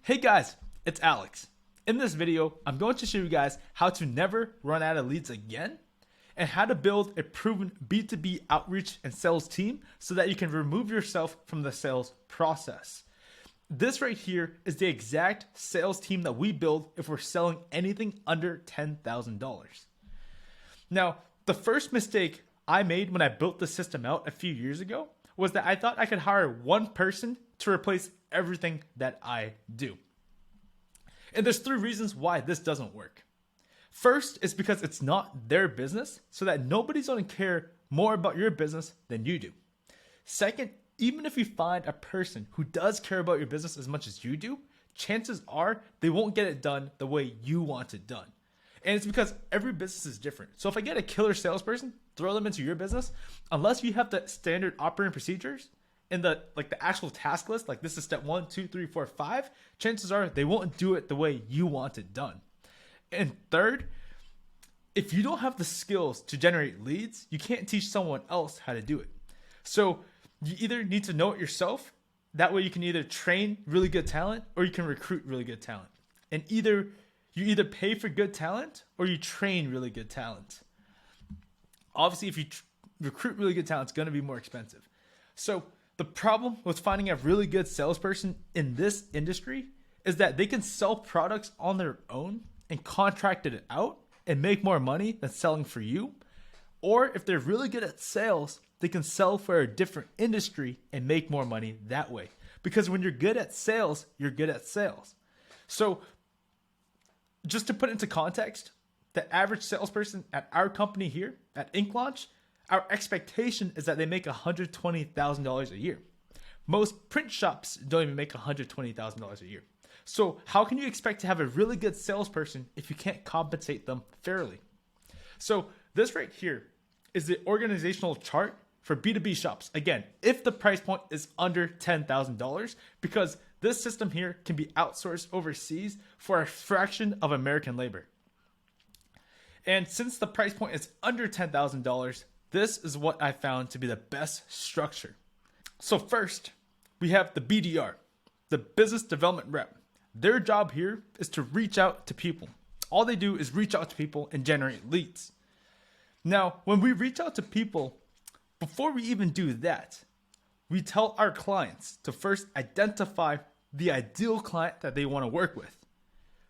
Hey guys, it's Alex. In this video, I'm going to show you guys how to never run out of leads again and how to build a proven B2B outreach and sales team so that you can remove yourself from the sales process. This right here is the exact sales team that we build if we're selling anything under $10,000. Now, the first mistake I made when I built the system out a few years ago was that I thought I could hire one person to replace everything that I do. And there's three reasons why this doesn't work. First is because it's not their business, so that nobody's going to care more about your business than you do. Second, even if you find a person who does care about your business as much as you do, chances are they won't get it done the way you want it done. And it's because every business is different. So if I get a killer salesperson, throw them into your business, unless you have the standard operating procedures and the actual task list, like this is step 1, 2, 3, 4, 5, chances are they won't do it the way you want it done. And third, if you don't have the skills to generate leads, you can't teach someone else how to do it. So you either need to know it yourself. That way you can either train really good talent or you can recruit really good talent. And you either pay for good talent or you train really good talent. Obviously, if you recruit really good talent, it's going to be more expensive. So the problem with finding a really good salesperson in this industry is that they can sell products on their own and contract it out and make more money than selling for you. Or if they're really good at sales, they can sell for a different industry and make more money that way. Because when you're good at sales, you're good at sales. So just to put it into context, the average salesperson at our company here at Ink Launch, our expectation is that they make $120,000 a year. Most print shops don't even make $120,000 a year. So how can you expect to have a really good salesperson if you can't compensate them fairly? So this right here is the organizational chart for B2B shops. Again, if the price point is under $10,000, because this system here can be outsourced overseas for a fraction of American labor. And since the price point is under $10,000, this is what I found to be the best structure. So first, we have the BDR, the business development rep. Their job here is to reach out to people. All they do is reach out to people and generate leads. Now, when we reach out to people, before we even do that, we tell our clients to first identify the ideal client that they want to work with.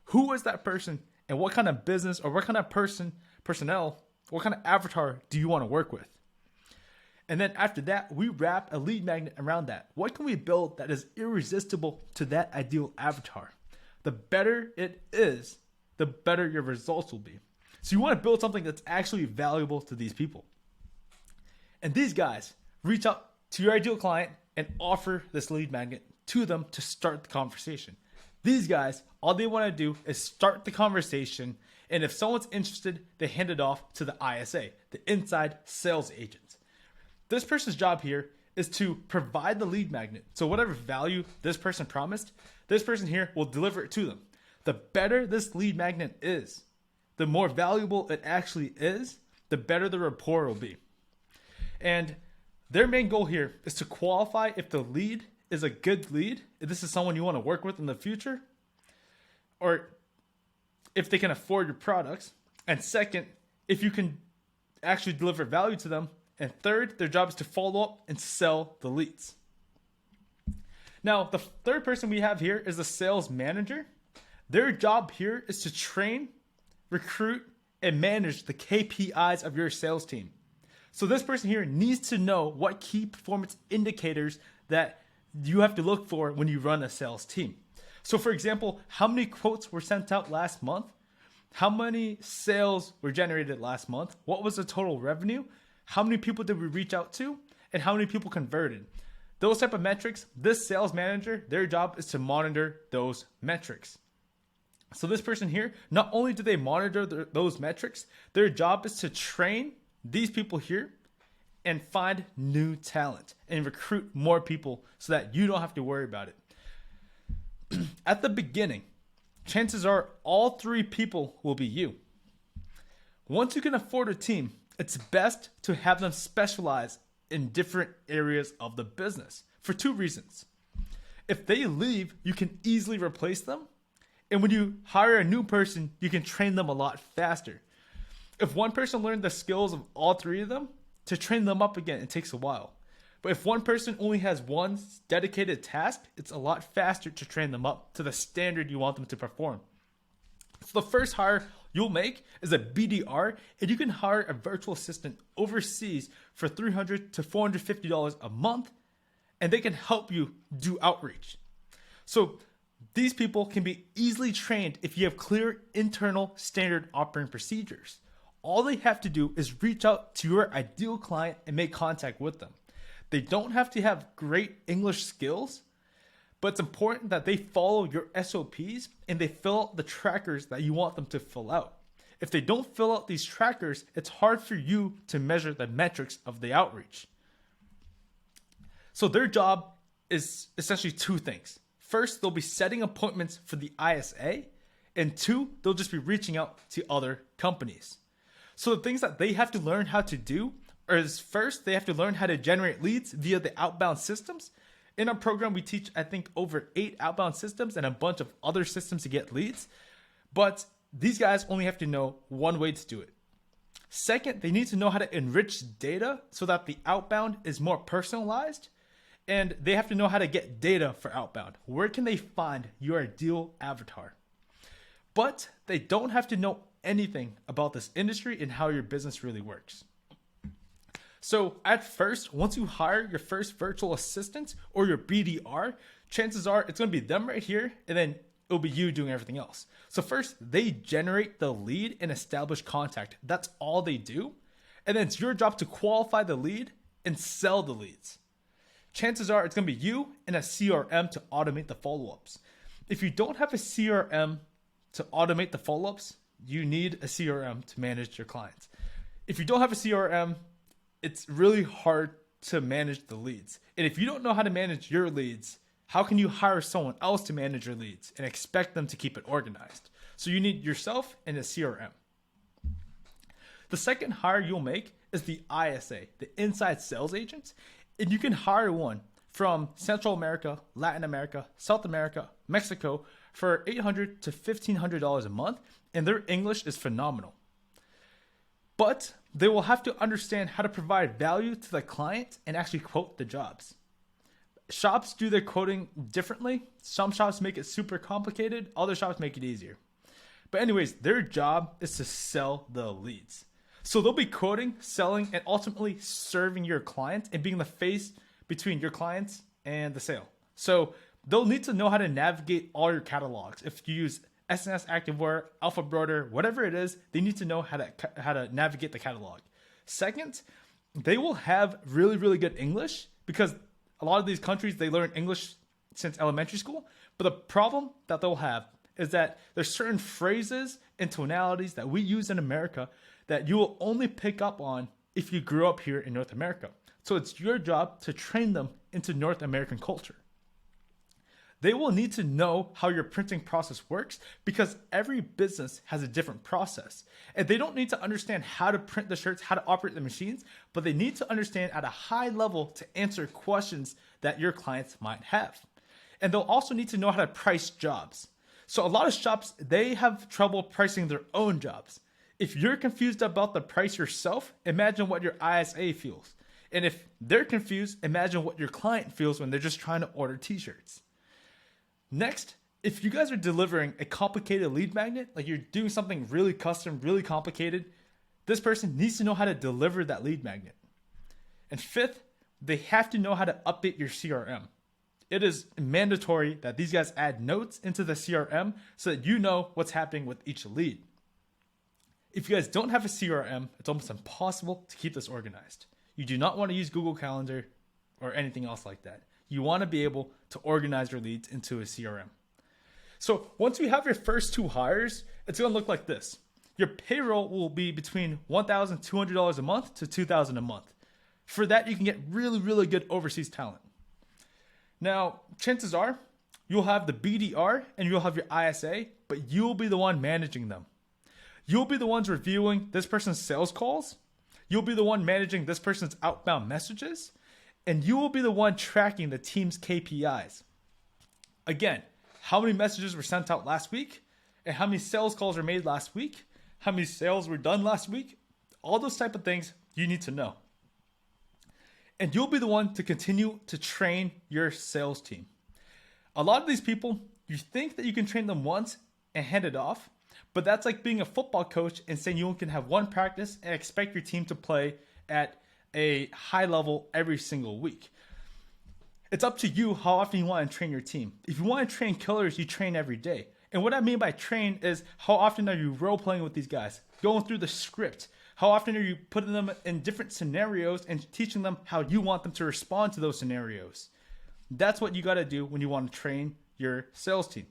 Who is that person and what kind of business or what kind of personnel, what kind of avatar do you want to work with? And then after that, we wrap a lead magnet around that. What can we build that is irresistible to that ideal avatar? The better it is, the better your results will be. So you want to build something that's actually valuable to these people. And these guys reach out to your ideal client and offer this lead magnet to them to start the conversation. These guys, all they want to do is start the conversation. And if someone's interested, they hand it off to the ISA, the inside sales agent. This person's job here is to provide the lead magnet. So whatever value this person promised, this person here will deliver it to them. The better this lead magnet is, the more valuable it actually is, the better the rapport will be. And their main goal here is to qualify if the lead is a good lead, if this is someone you want to work with in the future, or if they can afford your products. And second, if you can actually deliver value to them. And third, their job is to follow up and sell the leads. Now, the third person we have here is the sales manager. Their job here is to train, recruit, and manage the KPIs of your sales team. So this person here needs to know what key performance indicators that you have to look for when you run a sales team. So for example, how many quotes were sent out last month? How many sales were generated last month? What was the total revenue? How many people did we reach out to? And how many people converted? Those type of metrics, this sales manager, their job is to monitor those metrics. So this person here, not only do they monitor those metrics, their job is to train these people here and find new talent and recruit more people so that you don't have to worry about it. At the beginning, chances are all three people will be you. Once you can afford a team, it's best to have them specialize in different areas of the business for two reasons. If they leave, you can easily replace them. And when you hire a new person, you can train them a lot faster. If one person learned the skills of all three of them, to train them up again, it takes a while. But if one person only has one dedicated task, it's a lot faster to train them up to the standard you want them to perform. So the first hire you'll make is a BDR, and you can hire a virtual assistant overseas for $300 to $450 a month, and they can help you do outreach. So these people can be easily trained if you have clear internal standard operating procedures. All they have to do is reach out to your ideal client and make contact with them. They don't have to have great English skills, but it's important that they follow your SOPs and they fill out the trackers that you want them to fill out. If they don't fill out these trackers, it's hard for you to measure the metrics of the outreach. So their job is essentially two things. First, they'll be setting appointments for the ISA, and two, they'll just be reaching out to other companies. So the things that they have to learn how to do is first, they have to learn how to generate leads via the outbound systems. In our program, we teach, I think, over 8 outbound systems and a bunch of other systems to get leads. But these guys only have to know one way to do it. Second, they need to know how to enrich data so that the outbound is more personalized. And they have to know how to get data for outbound. Where can they find your ideal avatar? But they don't have to know anything about this industry and how your business really works. So at first, once you hire your first virtual assistant or your BDR, chances are it's going to be them right here, and then it'll be you doing everything else. So first, they generate the lead and establish contact. That's all they do. And then it's your job to qualify the lead and sell the leads. Chances are it's going to be you and a CRM to automate the follow-ups. If you don't have a CRM to automate the follow-ups, you need a CRM to manage your clients. If you don't have a CRM, it's really hard to manage the leads. And if you don't know how to manage your leads, how can you hire someone else to manage your leads and expect them to keep it organized? So you need yourself and a CRM. The second hire you'll make is the ISA, the inside sales agents. And you can hire one from Central America, Latin America, South America, Mexico for $800 to $1,500 a month. And their English is phenomenal. But they will have to understand how to provide value to the client and actually quote the jobs. Shops do their quoting differently. Some shops make it super complicated. Other shops make it easier. But anyways, their job is to sell the leads. So they'll be quoting, selling, and ultimately serving your clients and being the face between your clients and the sale. So they'll need to know how to navigate all your catalogs. If you use SNS Activewear, Alpha Broider, whatever it is, they need to know how to navigate the catalog. Second, they will have really, really good English because a lot of these countries, they learn English since elementary school. But the problem that they'll have is that there's certain phrases and tonalities that we use in America that you will only pick up on if you grew up here in North America. So it's your job to train them into North American culture. They will need to know how your printing process works because every business has a different process. And they don't need to understand how to print the shirts, how to operate the machines, but they need to understand at a high level to answer questions that your clients might have. And they'll also need to know how to price jobs. So a lot of shops, they have trouble pricing their own jobs. If you're confused about the price yourself, imagine what your ISA feels. And if they're confused, imagine what your client feels when they're just trying to order t-shirts. Next, if you guys are delivering a complicated lead magnet, like you're doing something really custom, really complicated, this person needs to know how to deliver that lead magnet. And fifth, they have to know how to update your CRM. It is mandatory that these guys add notes into the CRM so that you know what's happening with each lead. If you guys don't have a CRM, it's almost impossible to keep this organized. You do not want to use Google Calendar or anything else like that. You want to be able to organize your leads into a CRM. So once you have your first 2 hires, it's going to look like this. Your payroll will be between $1,200 a month to $2,000 a month. For that, you can get really, really good overseas talent. Now, chances are you'll have the BDR and you'll have your ISA, but you'll be the one managing them. You'll be the ones reviewing this person's sales calls. You'll be the one managing this person's outbound messages. And you will be the one tracking the team's KPIs. Again, how many messages were sent out last week, and how many sales calls were made last week, how many sales were done last week. All those type of things you need to know. And you'll be the one to continue to train your sales team. A lot of these people, you think that you can train them once and hand it off, but that's like being a football coach and saying you can have one practice and expect your team to play at a high level every single week. It's up to you how often you want to train your team. If you want to train killers, you train every day. And what I mean by train is how often are you role playing with these guys, going through the script. How often are you putting them in different scenarios and teaching them how you want them to respond to those scenarios? That's what you got to do when you want to train your sales team.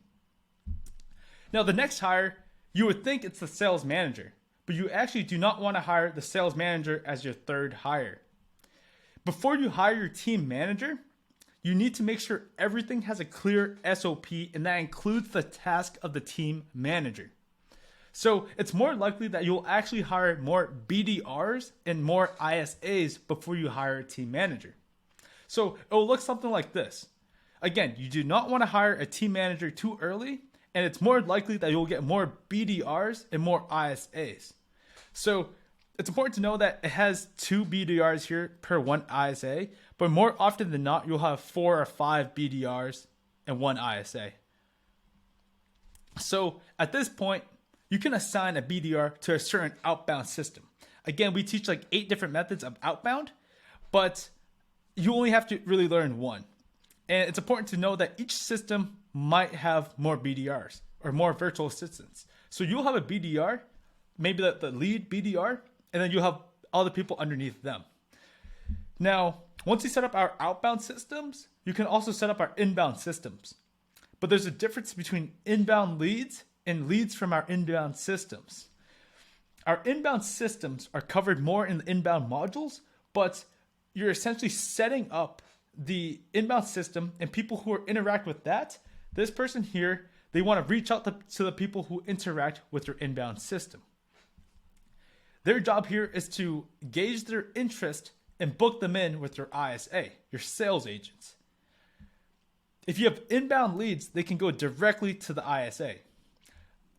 Now, the next hire, you would think it's the sales manager, but you actually do not want to hire the sales manager as your third hire. Before you hire your team manager, you need to make sure everything has a clear SOP, and that includes the task of the team manager. So it's more likely that you'll actually hire more BDRs and more ISAs before you hire a team manager. So it will look something like this. Again, you do not want to hire a team manager too early, and it's more likely that you'll get more BDRs and more ISAs. So it's important to know that it has 2 BDRs here per 1 ISA, but more often than not, you'll have 4 or 5 BDRs and 1 ISA. So at this point, you can assign a BDR to a certain outbound system. Again, we teach like 8 different methods of outbound, but you only have to really learn one. And it's important to know that each system might have more BDRs or more virtual assistants. So you'll have a BDR, maybe the lead BDR, and then you'll have other people underneath them. Now, once you set up our outbound systems, you can also set up our inbound systems. But there's a difference between inbound leads and leads from our inbound systems. Our inbound systems are covered more in the inbound modules, but you're essentially setting up the inbound system, and people who interact with that, this person here, they want to reach out to the people who interact with your inbound system. Their job here is to gauge their interest and book them in with your ISA, your sales agents. If you have inbound leads, they can go directly to the ISA.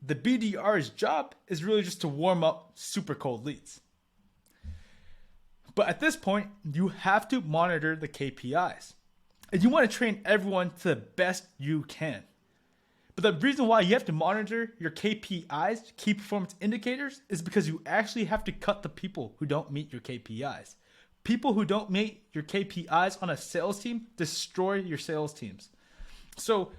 The BDR's job is really just to warm up super cold leads. But at this point, you have to monitor the KPIs. And you want to train everyone to the best you can. But the reason why you have to monitor your KPIs, key performance indicators, is because you actually have to cut the people who don't meet your KPIs. People who don't meet your KPIs on a sales team destroy your sales teams. So,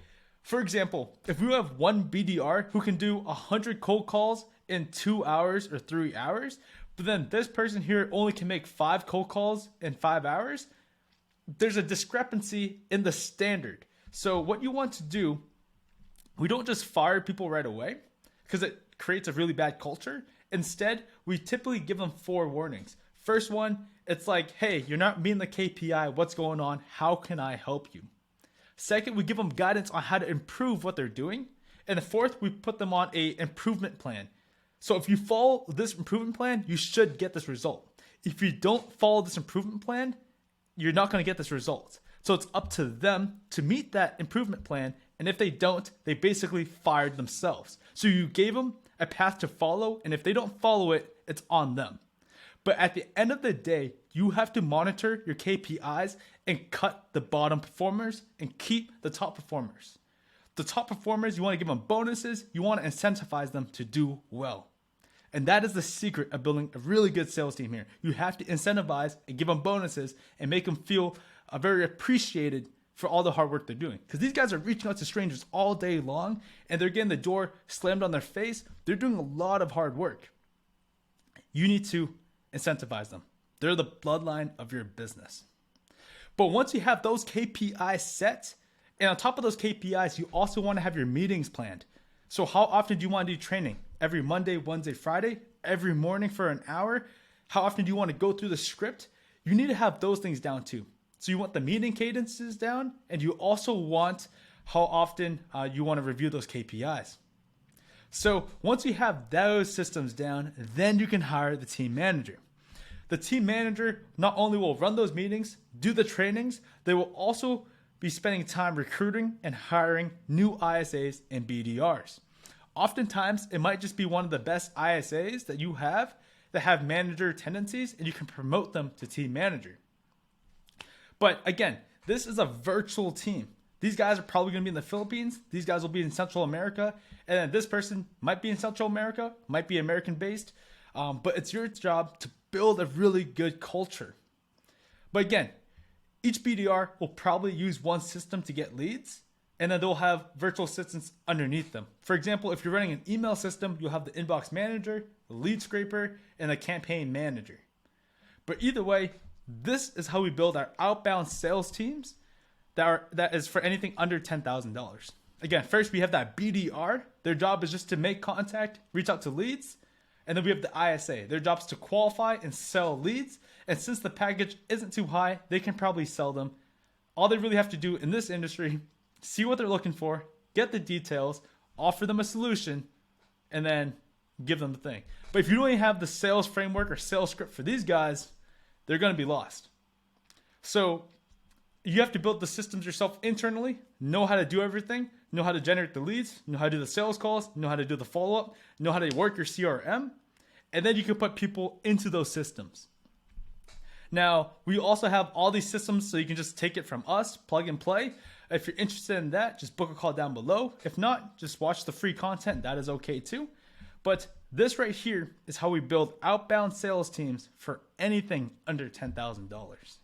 for example, if you have one BDR who can do 100 cold calls in 2 hours or 3 hours, but then this person here only can make 5 cold calls in 5 hours, there's a discrepancy in the standard. So what you want to do, we don't just fire people right away because it creates a really bad culture. Instead, we typically give them 4 warnings. First one, it's like, hey, you're not meeting the KPI. What's going on? How can I help you? Second, we give them guidance on how to improve what they're doing. And the fourth, we put them on a improvement plan. So if you follow this improvement plan, you should get this result. If you don't follow this improvement plan, you're not going to get this result. So it's up to them to meet that improvement plan. And if they don't, they basically fired themselves. So you gave them a path to follow. And if they don't follow it, it's on them. But at the end of the day, you have to monitor your KPIs and cut the bottom performers and keep the top performers. The top performers, you want to give them bonuses. You want to incentivize them to do well. And that is the secret of building a really good sales team here. You have to incentivize and give them bonuses and make them feel very appreciated for all the hard work they're doing. Because these guys are reaching out to strangers all day long and they're getting the door slammed on their face. They're doing a lot of hard work. You need to incentivize them. They're the bloodline of your business. But once you have those KPIs set, and on top of those KPIs, you also want to have your meetings planned. So how often do you want to do training? Every Monday, Wednesday, Friday? Every morning for an hour? How often do you want to go through the script? You need to have those things down too. So you want the meeting cadences down, and you also want how often you want to review those KPIs. So once you have those systems down, then you can hire the team manager. The team manager not only will run those meetings, do the trainings, they will also be spending time recruiting and hiring new ISAs and BDRs. Oftentimes, it might just be one of the best ISAs that you have that have manager tendencies, and you can promote them to team manager. But again, this is a virtual team. These guys are probably going to be in the Philippines. These guys will be in Central America. And then this person might be in Central America, might be American based. But it's your job to build a really good culture. But again, each BDR will probably use one system to get leads, and then they'll have virtual assistants underneath them. For example, if you're running an email system, you'll have the inbox manager, the lead scraper, and the campaign manager. But either way, this is how we build our outbound sales teams that is for anything under $10,000. Again, first we have that BDR. Their job is just to make contact, reach out to leads. And then we have the ISA. Their job is to qualify and sell leads. And since the package isn't too high, they can probably sell them. All they really have to do in this industry, see what they're looking for, get the details, offer them a solution, and then give them the thing. But if you don't even have the sales framework or sales script for these guys, they're going to be lost. So you have to build the systems yourself internally, know how to do everything, know how to generate the leads, know how to do the sales calls, know how to do the follow-up, know how to work your CRM, and then you can put people into those systems. Now, we also have all these systems, so you can just take it from us, plug and play. If you're interested in that, just book a call down below. If not, just watch the free content. That is okay too. But this right here is how we build outbound sales teams for anything under $10,000.